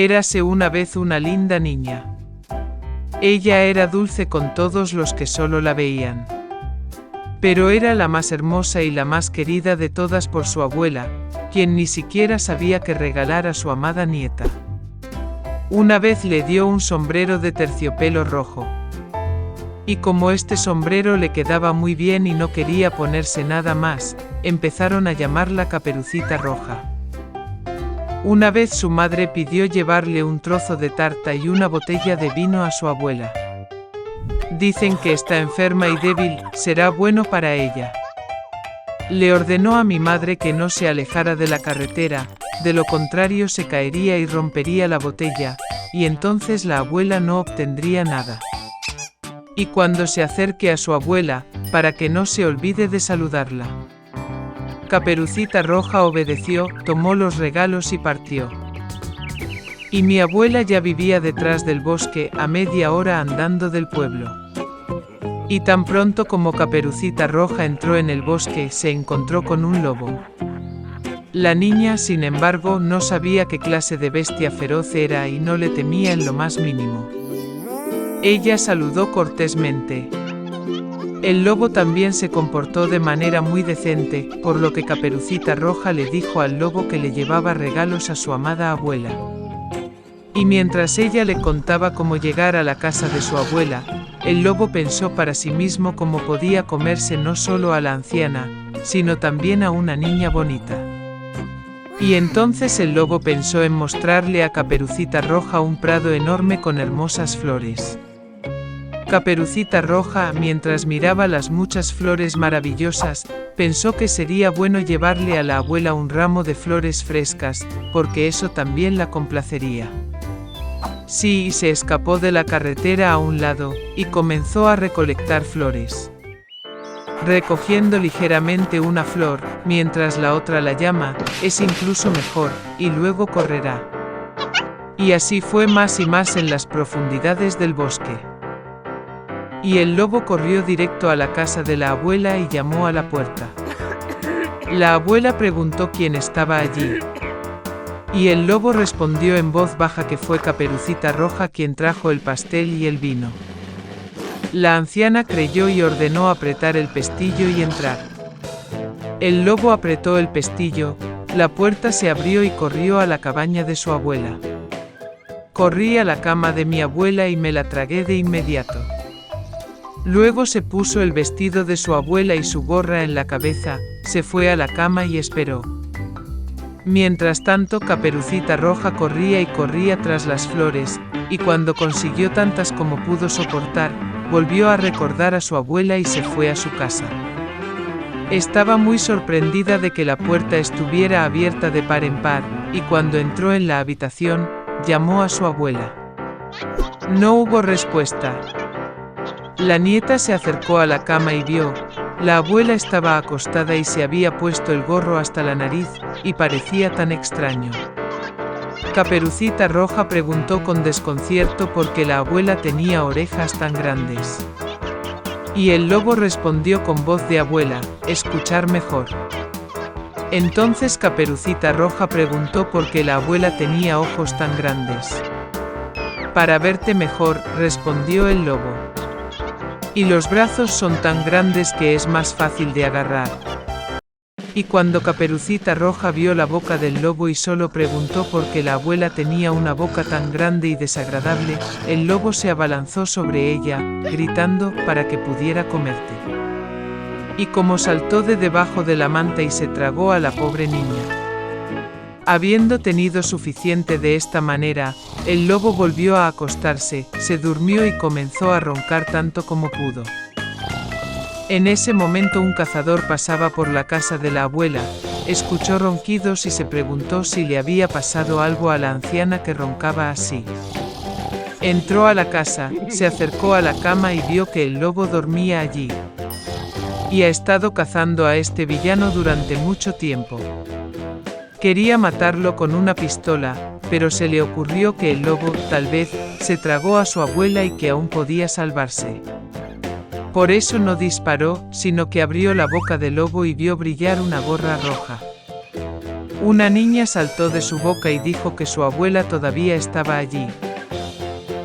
Érase una vez una linda niña. Ella era dulce con todos los que solo la veían. Pero era la más hermosa y la más querida de todas por su abuela, quien ni siquiera sabía qué regalar a su amada nieta. Una vez le dio un sombrero de terciopelo rojo. Y como este sombrero le quedaba muy bien y no quería ponerse nada más, empezaron a llamarla Caperucita Roja. Una vez su madre pidió llevarle un trozo de tarta y una botella de vino a su abuela. Dicen que está enferma y débil, será bueno para ella. Le ordenó a mi madre que no se alejara de la carretera, de lo contrario se caería y rompería la botella, y entonces la abuela no obtendría nada. Y cuando se acerque a su abuela, para que no se olvide de saludarla. Caperucita Roja obedeció, tomó los regalos y partió. Y mi abuela ya vivía detrás del bosque, a media hora andando del pueblo. Y tan pronto como Caperucita Roja entró en el bosque, se encontró con un lobo. La niña, sin embargo, no sabía qué clase de bestia feroz era y no le temía en lo más mínimo. Ella saludó cortésmente. El lobo también se comportó de manera muy decente, por lo que Caperucita Roja le dijo al lobo que le llevaba regalos a su amada abuela. Y mientras ella le contaba cómo llegar a la casa de su abuela, el lobo pensó para sí mismo cómo podía comerse no solo a la anciana, sino también a una niña bonita. Y entonces el lobo pensó en mostrarle a Caperucita Roja un prado enorme con hermosas flores. Caperucita Roja, mientras miraba las muchas flores maravillosas, pensó que sería bueno llevarle a la abuela un ramo de flores frescas, porque eso también la complacería. Sí, y se escapó de la carretera a un lado, y comenzó a recolectar flores. Recogiendo ligeramente una flor, mientras la otra la llama, es incluso mejor, y luego correrá. Y así fue más y más en las profundidades del bosque. Y el lobo corrió directo a la casa de la abuela y llamó a la puerta. La abuela preguntó quién estaba allí. Y el lobo respondió en voz baja que fue Caperucita Roja quien trajo el pastel y el vino. La anciana creyó y ordenó apretar el pestillo y entrar. El lobo apretó el pestillo, la puerta se abrió y corrió a la cabaña de su abuela. Corrí a la cama de mi abuela y me la tragué de inmediato. Luego se puso el vestido de su abuela y su gorra en la cabeza, se fue a la cama y esperó. Mientras tanto, Caperucita Roja corría y corría tras las flores, y cuando consiguió tantas como pudo soportar, volvió a recordar a su abuela y se fue a su casa. Estaba muy sorprendida de que la puerta estuviera abierta de par en par, y cuando entró en la habitación, llamó a su abuela. No hubo respuesta. La nieta se acercó a la cama y vio, la abuela estaba acostada y se había puesto el gorro hasta la nariz, y parecía tan extraño. Caperucita Roja preguntó con desconcierto por qué la abuela tenía orejas tan grandes. Y el lobo respondió con voz de abuela, escuchar mejor. Entonces Caperucita Roja preguntó por qué la abuela tenía ojos tan grandes. Para verte mejor, respondió el lobo. Y los brazos son tan grandes que es más fácil de agarrar. Y cuando Caperucita Roja vio la boca del lobo y solo preguntó por qué la abuela tenía una boca tan grande y desagradable, el lobo se abalanzó sobre ella, gritando, para que pudiera comerte. Y como saltó de debajo de la manta y se tragó a la pobre niña. Habiendo tenido suficiente de esta manera, el lobo volvió a acostarse, se durmió y comenzó a roncar tanto como pudo. En ese momento un cazador pasaba por la casa de la abuela, escuchó ronquidos y se preguntó si le había pasado algo a la anciana que roncaba así. Entró a la casa, se acercó a la cama y vio que el lobo dormía allí. Y ha estado cazando a este villano durante mucho tiempo. Quería matarlo con una pistola, pero se le ocurrió que el lobo, tal vez, se tragó a su abuela y que aún podía salvarse. Por eso no disparó, sino que abrió la boca del lobo y vio brillar una gorra roja. Una niña saltó de su boca y dijo que su abuela todavía estaba allí.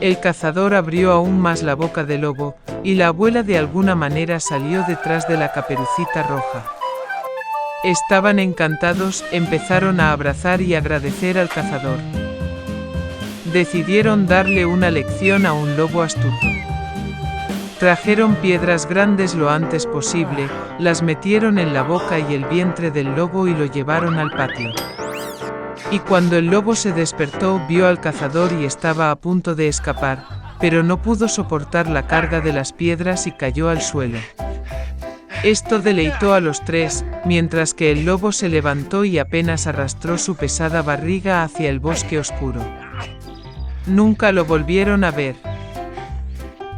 El cazador abrió aún más la boca del lobo, y la abuela de alguna manera salió detrás de la Caperucita Roja. Estaban encantados, empezaron a abrazar y agradecer al cazador. Decidieron darle una lección a un lobo astuto. Trajeron piedras grandes lo antes posible, las metieron en la boca y el vientre del lobo y lo llevaron al patio. Y cuando el lobo se despertó, vio al cazador y estaba a punto de escapar, pero no pudo soportar la carga de las piedras y cayó al suelo. Esto deleitó a los tres, mientras que el lobo se levantó y apenas arrastró su pesada barriga hacia el bosque oscuro. Nunca lo volvieron a ver.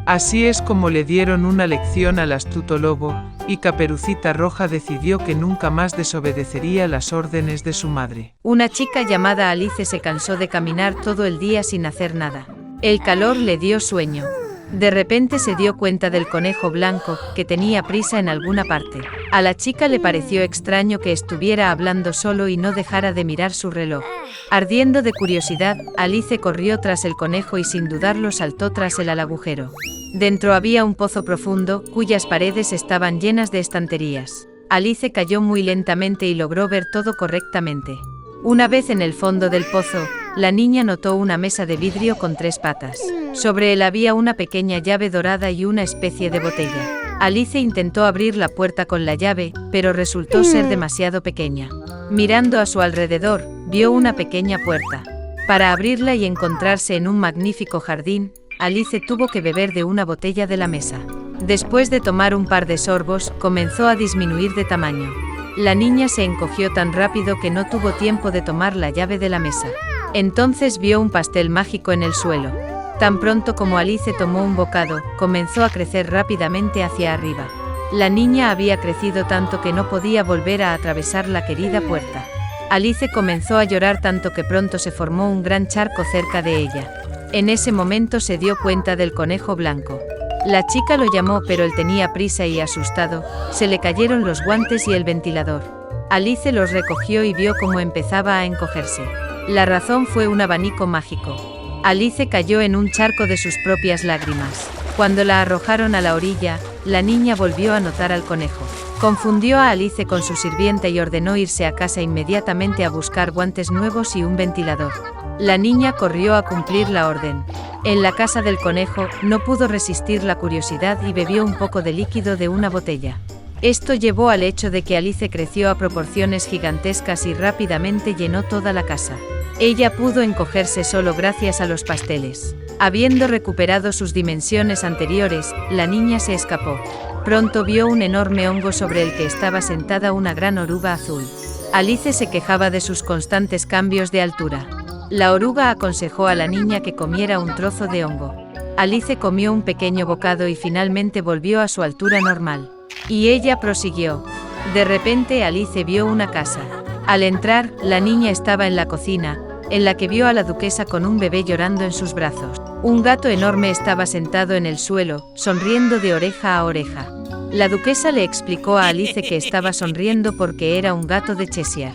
Así es como le dieron una lección al astuto lobo, y Caperucita Roja decidió que nunca más desobedecería las órdenes de su madre. Una chica llamada Alice se cansó de caminar todo el día sin hacer nada. El calor le dio sueño. De repente se dio cuenta del conejo blanco, que tenía prisa en alguna parte. A la chica le pareció extraño que estuviera hablando solo y no dejara de mirar su reloj. Ardiendo de curiosidad, Alice corrió tras el conejo y sin dudarlo saltó tras el agujero. Dentro había un pozo profundo, cuyas paredes estaban llenas de estanterías. Alice cayó muy lentamente y logró ver todo correctamente. Una vez en el fondo del pozo, la niña notó una mesa de vidrio con 3 patas. Sobre él había una pequeña llave dorada y una especie de botella. Alice intentó abrir la puerta con la llave, pero resultó ser demasiado pequeña. Mirando a su alrededor, vio una pequeña puerta. Para abrirla y encontrarse en un magnífico jardín, Alice tuvo que beber de una botella de la mesa. Después de tomar un par de sorbos, comenzó a disminuir de tamaño. La niña se encogió tan rápido que no tuvo tiempo de tomar la llave de la mesa. Entonces vio un pastel mágico en el suelo. Tan pronto como Alice tomó un bocado, comenzó a crecer rápidamente hacia arriba. La niña había crecido tanto que no podía volver a atravesar la querida puerta. Alice comenzó a llorar tanto que pronto se formó un gran charco cerca de ella. En ese momento se dio cuenta del conejo blanco. La chica lo llamó, pero él tenía prisa y asustado, se le cayeron los guantes y el ventilador. Alice los recogió y vio cómo empezaba a encogerse. La razón fue un abanico mágico. Alice cayó en un charco de sus propias lágrimas. Cuando la arrojaron a la orilla, la niña volvió a notar al conejo. Confundió a Alice con su sirvienta y ordenó irse a casa inmediatamente a buscar guantes nuevos y un ventilador. La niña corrió a cumplir la orden. En la casa del conejo, no pudo resistir la curiosidad y bebió un poco de líquido de una botella. Esto llevó al hecho de que Alice creció a proporciones gigantescas y rápidamente llenó toda la casa. Ella pudo encogerse solo gracias a los pasteles. Habiendo recuperado sus dimensiones anteriores, la niña se escapó. Pronto vio un enorme hongo sobre el que estaba sentada una gran oruga azul. Alice se quejaba de sus constantes cambios de altura. La oruga aconsejó a la niña que comiera un trozo de hongo. Alice comió un pequeño bocado y finalmente volvió a su altura normal. Y ella prosiguió. De repente Alice vio una casa. Al entrar, la niña estaba en la cocina, en la que vio a la duquesa con un bebé llorando en sus brazos. Un gato enorme estaba sentado en el suelo, sonriendo de oreja a oreja. La duquesa le explicó a Alice que estaba sonriendo porque era un gato de Cheshire.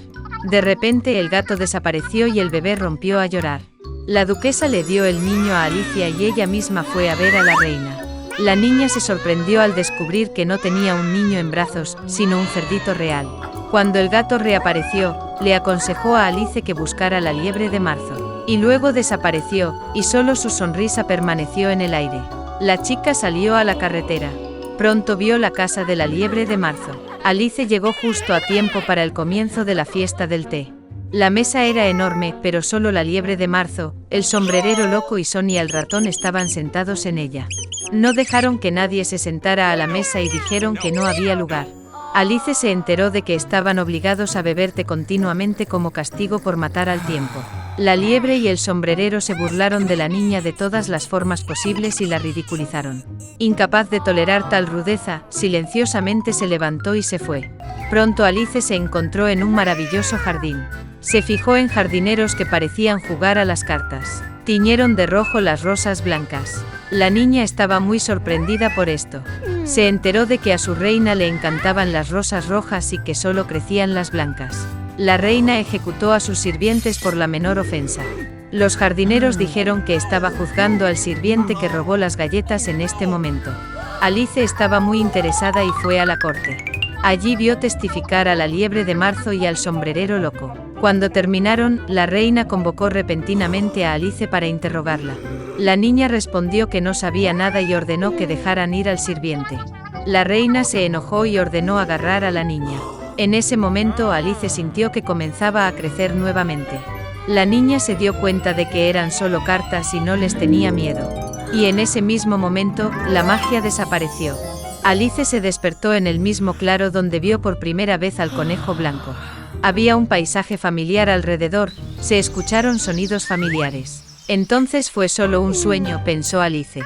De repente el gato desapareció y el bebé rompió a llorar. La duquesa le dio el niño a Alicia y ella misma fue a ver a la reina. La niña se sorprendió al descubrir que no tenía un niño en brazos, sino un cerdito real. Cuando el gato reapareció, le aconsejó a Alice que buscara la liebre de marzo. Y luego desapareció, y solo su sonrisa permaneció en el aire. La chica salió a la carretera. Pronto vio la casa de la liebre de marzo. Alice llegó justo a tiempo para el comienzo de la fiesta del té. La mesa era enorme, pero solo la liebre de marzo, el sombrerero loco y Sonia el ratón estaban sentados en ella. No dejaron que nadie se sentara a la mesa y dijeron que no había lugar. Alice se enteró de que estaban obligados a beber té continuamente como castigo por matar al tiempo. La liebre y el sombrerero se burlaron de la niña de todas las formas posibles y la ridiculizaron. Incapaz de tolerar tal rudeza, silenciosamente se levantó y se fue. Pronto Alice se encontró en un maravilloso jardín. Se fijó en jardineros que parecían jugar a las cartas. Tiñeron de rojo las rosas blancas. La niña estaba muy sorprendida por esto. Se enteró de que a su reina le encantaban las rosas rojas y que solo crecían las blancas. La reina ejecutó a sus sirvientes por la menor ofensa. Los jardineros dijeron que estaba juzgando al sirviente que robó las galletas en este momento. Alice estaba muy interesada y fue a la corte. Allí vio testificar a la liebre de marzo y al sombrerero loco. Cuando terminaron, la reina convocó repentinamente a Alice para interrogarla. La niña respondió que no sabía nada y ordenó que dejaran ir al sirviente. La reina se enojó y ordenó agarrar a la niña. En ese momento Alice sintió que comenzaba a crecer nuevamente. La niña se dio cuenta de que eran solo cartas y no les tenía miedo. Y en ese mismo momento, la magia desapareció. Alice se despertó en el mismo claro donde vio por primera vez al conejo blanco. Había un paisaje familiar alrededor, se escucharon sonidos familiares. Entonces fue solo un sueño, pensó Alice.